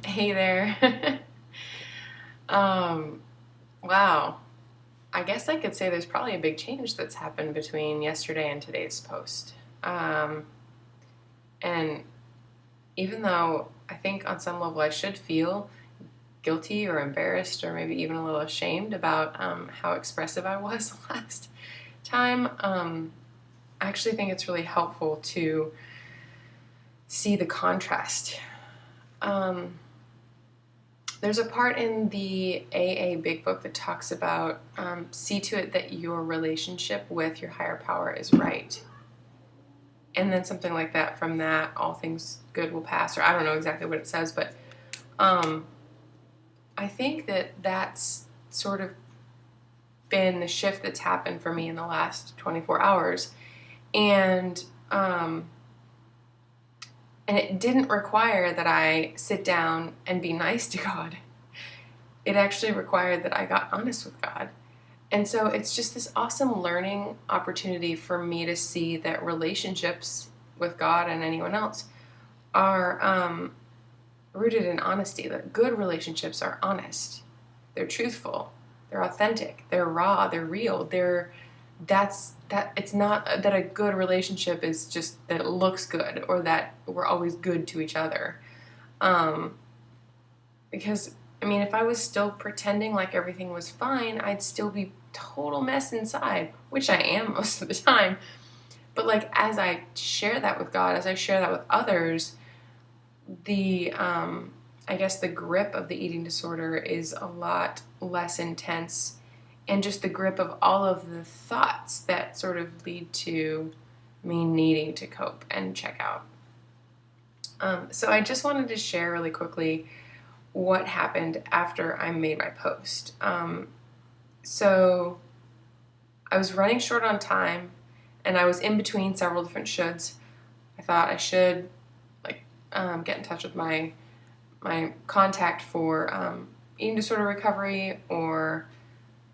Hey there. um, wow. I guess I could say there's probably a big change that's happened between yesterday and today's post. Um, and even though I think on some level I should feel guilty or embarrassed or maybe even a little ashamed about how expressive I was last time, I actually think it's really helpful to see the contrast. Um, There's a part in the AA Big Book that talks about see to it that your relationship with your higher power is right. And then something like that from that, all things good will pass, or I don't know exactly what it says, but um, I think that that's sort of been the shift that's happened for me in the last 24 hours. And um, and it didn't require that I sit down and be nice to God. It actually required that I got honest with God. And so it's just this awesome learning opportunity for me to see that relationships with God and anyone else are rooted in honesty. That good relationships are honest, they're truthful, they're authentic, they're raw, they're real. It's not that a good relationship is just that it looks good or that we're always good to each other. Um, because I mean, if I was still pretending like everything was fine, I'd still be total mess inside, which I am most of the time. But like as I share that with God, as I share that with others, the I guess the grip of the eating disorder is a lot less intense, and just the grip of all of the thoughts that sort of lead to me needing to cope and check out. So I just wanted to share really quickly what happened after I made my post. So I was running short on time, and I was in between several different shoulds. I thought I should like get in touch with my contact for eating disorder recovery, or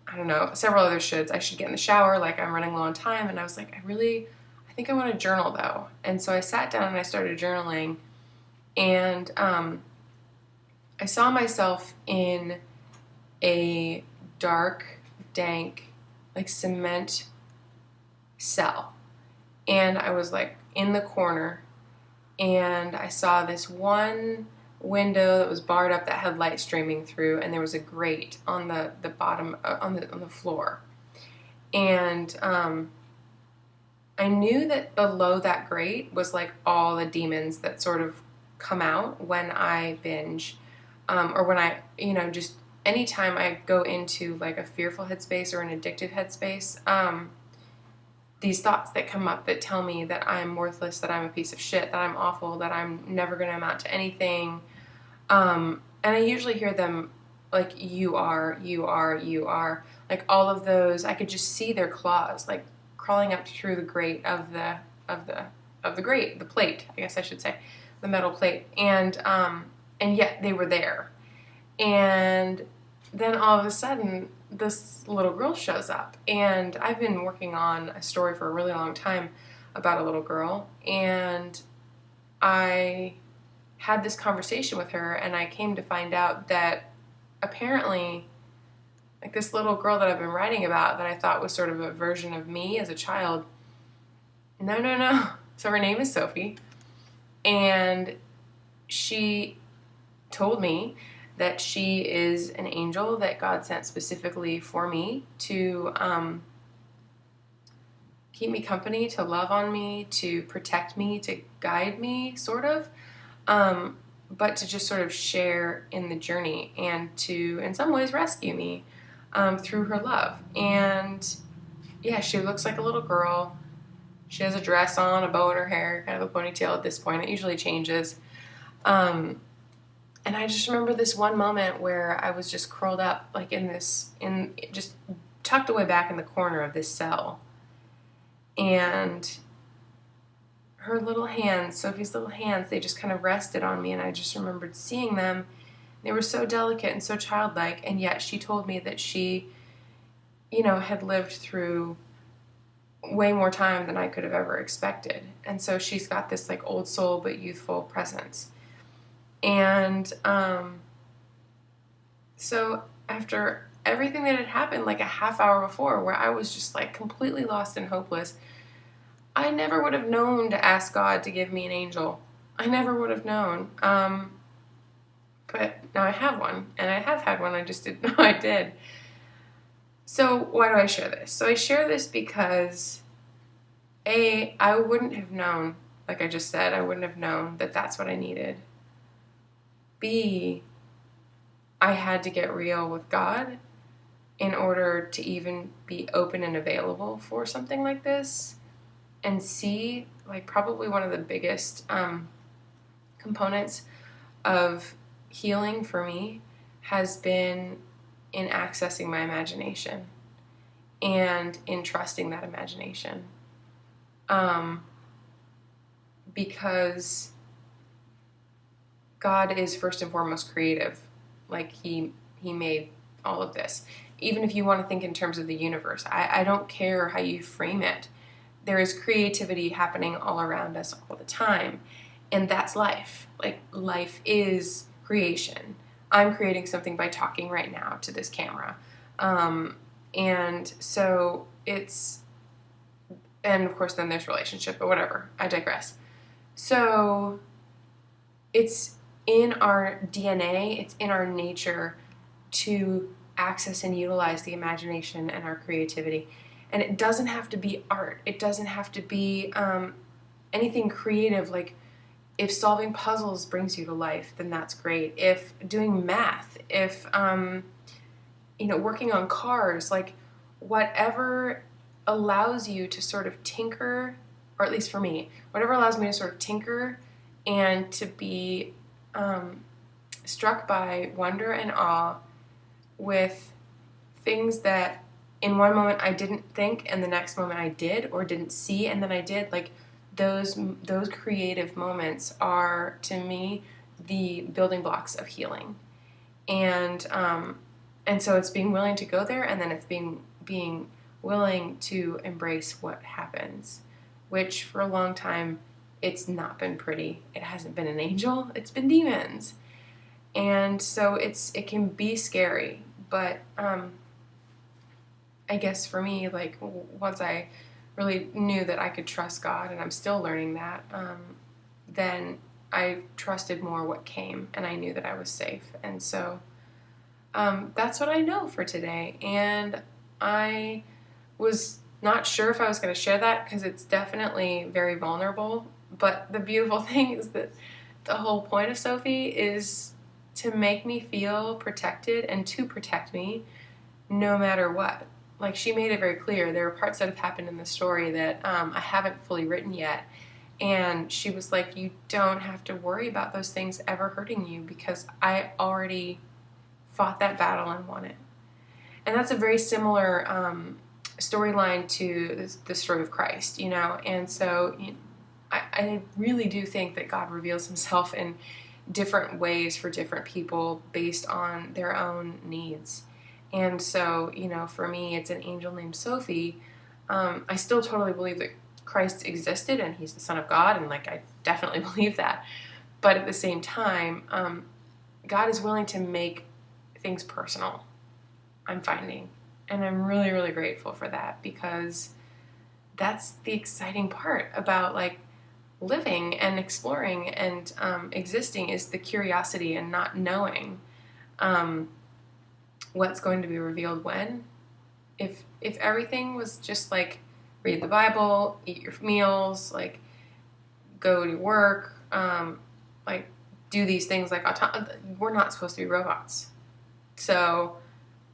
I don't know, several other shoulds. I should get in the shower, like I'm running low on time, and I was like, I think I want to journal though. And so I sat down and I started journaling, and I saw myself in a dark, dank, like cement cell. And I was like in the corner, and I saw this one window that was barred up that had light streaming through, and there was a grate on the bottom on the floor. And I knew that below that grate was like all the demons that sort of come out when I binge, or when I, just anytime I go into like a fearful headspace or an addictive headspace, these thoughts that come up that tell me that I'm worthless, that I'm a piece of shit, that I'm awful, that I'm never going to amount to anything. And I usually hear them like, you are, you are, you are. Like all of those, I could just see their claws like crawling up through the grate of the of the grate, the plate, I guess I should say, the metal plate. And yet they were there. And then all of a sudden, this little girl shows up. And I've been working on a story for a really long time about a little girl. And I had this conversation with her, and I came to find out that apparently, like this little girl that I've been writing about that I thought was sort of a version of me as a child, no, no, no. So her name is Sophie. And she told me that she is an angel that God sent specifically for me to keep me company, to love on me, to protect me, to guide me, sort of, but to just sort of share in the journey and to, in some ways, rescue me through her love. And yeah, she looks like a little girl. She has a dress on, a bow in her hair, kind of a ponytail at this point. It usually changes. And I just remember this one moment where I was just curled up, like just tucked away back in the corner of this cell. And her little hands, Sophie's little hands, they just kind of rested on me, and I just remembered seeing them. They were so delicate and so childlike, and yet she told me that she, had lived through way more time than I could have ever expected. And so she's got this like old soul but youthful presence. And so after everything that had happened like a half hour before, where I was just like completely lost and hopeless, I never would have known to ask God to give me an angel. I never would have known. But now I have one, and I have had one. I just didn't know I did. So why do I share this? So I share this because I wouldn't have known, like I just said, I wouldn't have known that that's what I needed. B, I had to get real with God in order to even be open and available for something like this. And C, like probably one of the biggest components of healing for me has been in accessing my imagination and in trusting that imagination. Because God is first and foremost creative. Like he made all of this. Even if you want to think in terms of the universe, I don't care how you frame it. There is creativity happening all around us all the time. And that's life. Like life is creation. I'm creating something by talking right now to this camera. And so it's, and of course then there's relationship, but whatever, I digress. So it's in our DNA, it's in our nature to access and utilize the imagination and our creativity. And it doesn't have to be art. It doesn't have to be anything creative. Like if solving puzzles brings you to life, then that's great. If doing math, if working on cars, like whatever allows you to sort of tinker, or at least for me, whatever allows me to sort of tinker and to be struck by wonder and awe with things that in one moment I didn't think and the next moment I did, or didn't see and then I did. Like those creative moments are to me the building blocks of healing. And so it's being willing to go there, and then it's being willing to embrace what happens, which for a long time it's not been pretty. It hasn't been an angel, it's been demons. And so it can be scary, but I guess for me, like once I really knew that I could trust God, and I'm still learning that, then I trusted more what came, and I knew that I was safe. And so that's what I know for today. And I was not sure if I was going to share that because it's definitely very vulnerable. But the beautiful thing is that the whole point of Sophie is to make me feel protected and to protect me no matter what. Like she made it very clear. There are parts that have happened in the story that I haven't fully written yet. And she was like, you don't have to worry about those things ever hurting you because I already fought that battle and won it. And that's a very similar storyline to the story of Christ, And so I really do think that God reveals himself in different ways for different people based on their own needs. And so, for me, it's an angel named Sophie. I still totally believe that Christ existed and he's the Son of God, and I definitely believe that. But at the same time, God is willing to make things personal, I'm finding. And I'm really, really grateful for that, because that's the exciting part about living and exploring and existing, is the curiosity and not knowing what's going to be revealed when. If everything was just read the Bible, eat your meals, go to work, do these things we're not supposed to be robots. So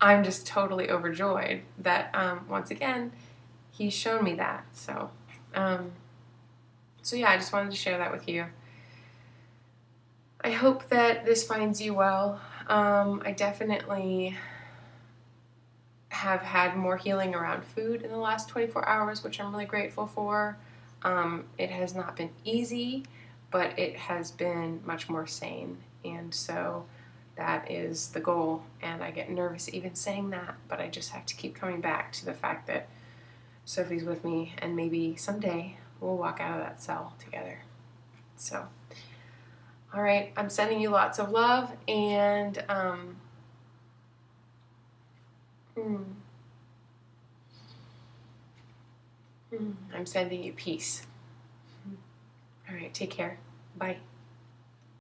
I'm just totally overjoyed that once again he's shown me that. So yeah, I just wanted to share that with you. I hope that this finds you well. I definitely have had more healing around food in the last 24 hours, which I'm really grateful for. It has not been easy, but it has been much more sane. And so that is the goal. And I get nervous even saying that, but I just have to keep coming back to the fact that Sophie's with me, and maybe someday we'll walk out of that cell together. So, All right, I'm sending you lots of love, and I'm sending you peace. All right, take care. Bye.